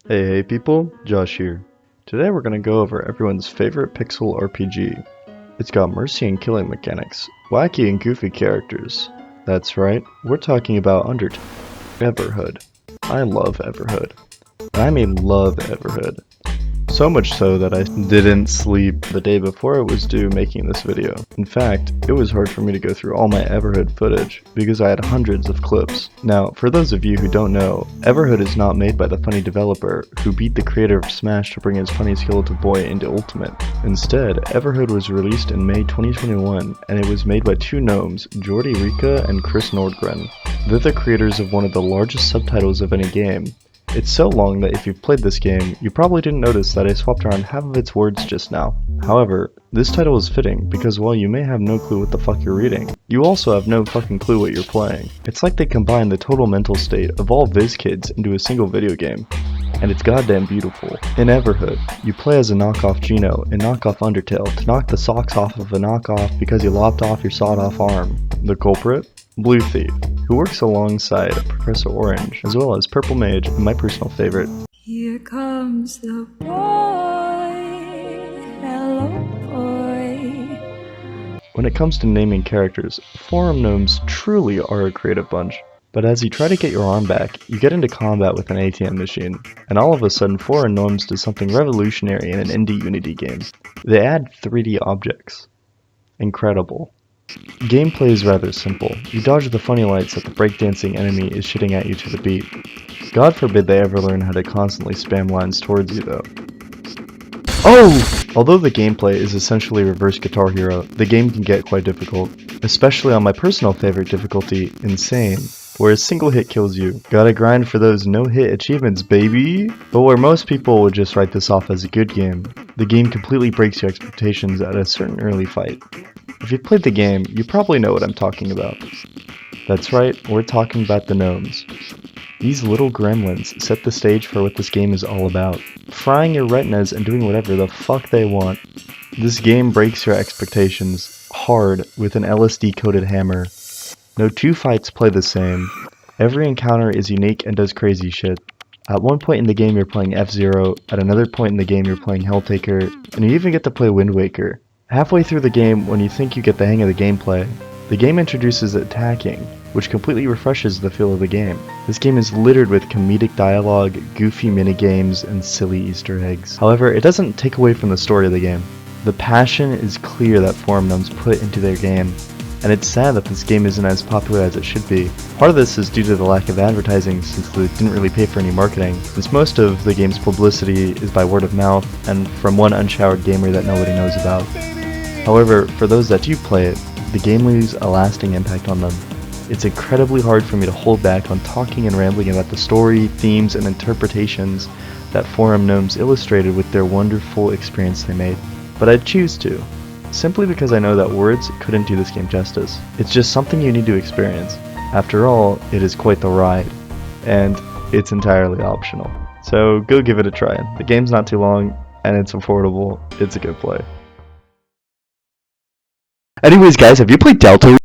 Hey people, Josh here. Today we're going to go over everyone's favorite pixel RPG. It's got mercy and killing mechanics, wacky and goofy characters. That's right, we're talking about Undertale, Everhood. I love Everhood. And I mean love Everhood. So much so that I didn't sleep the day before it was due making this video. In fact, it was hard for me to go through all my Everhood footage because I had hundreds of clips. Now, for those of you who don't know, Everhood is not made by the funny developer who beat the creator of Smash to bring his funny skeleton boy into Ultimate. Instead, Everhood was released in May 2021 and it was made by two gnomes, Jordi Rika and Chris Nordgren. They're the creators of one of the largest subtitles of any game. It's so long that if you've played this game, you probably didn't notice that I swapped around half of its words just now. However, this title is fitting because while you may have no clue what the fuck you're reading, you also have no fucking clue what you're playing. It's like they combined the total mental state of all Viz kids into a single video game. And it's goddamn beautiful. In Everhood, you play as a knockoff Geno in knockoff Undertale to knock the socks off of a knockoff because you lopped off your sawed-off arm. The culprit? Blue Thief, who works alongside Professor Orange, as well as Purple Mage, and my personal favorite. Here comes the boy, hello boy. When it comes to naming characters, forum gnomes truly are a creative bunch. But as you try to get your arm back, you get into combat with an ATM machine, and all of a sudden forum gnomes do something revolutionary in an indie Unity game. They add 3D objects. Incredible. Gameplay is rather simple. You dodge the funny lights that the breakdancing enemy is shitting at you to the beat. God forbid they ever learn how to constantly spam lines towards you though. Oh! Although the gameplay is essentially reverse Guitar Hero, the game can get quite difficult. Especially on my personal favorite difficulty, Insane, where a single hit kills you. Gotta grind for those no-hit achievements, baby! But where most people would just write this off as a good game, the game completely breaks your expectations at a certain early fight. If you've played the game, you probably know what I'm talking about. That's right, we're talking about the gnomes. These little gremlins set the stage for what this game is all about, frying your retinas and doing whatever the fuck they want. This game breaks your expectations hard with an LSD-coated hammer. No two fights play the same. Every encounter is unique and does crazy shit. At one point in the game you're playing F-Zero, at another point in the game you're playing Helltaker, and you even get to play Wind Waker. Halfway through the game, when you think you get the hang of the gameplay, the game introduces attacking, which completely refreshes the feel of the game. This game is littered with comedic dialogue, goofy minigames, and silly Easter eggs. However, it doesn't take away from the story of the game. The passion is clear that forum gnomes put into their game, and it's sad that this game isn't as popular as it should be. Part of this is due to the lack of advertising since they didn't really pay for any marketing, since most of the game's publicity is by word of mouth and from one unshowered gamer that nobody knows about. However, for those that do play it, the game leaves a lasting impact on them. It's incredibly hard for me to hold back on talking and rambling about the story, themes, and interpretations that forum gnomes illustrated with their wonderful experience they made. But I'd choose to, simply because I know that words couldn't do this game justice. It's just something you need to experience. After all, it is quite the ride, and it's entirely optional. So go give it a try. The game's not too long, and it's affordable. It's a good play. Anyways guys, have you played Delta?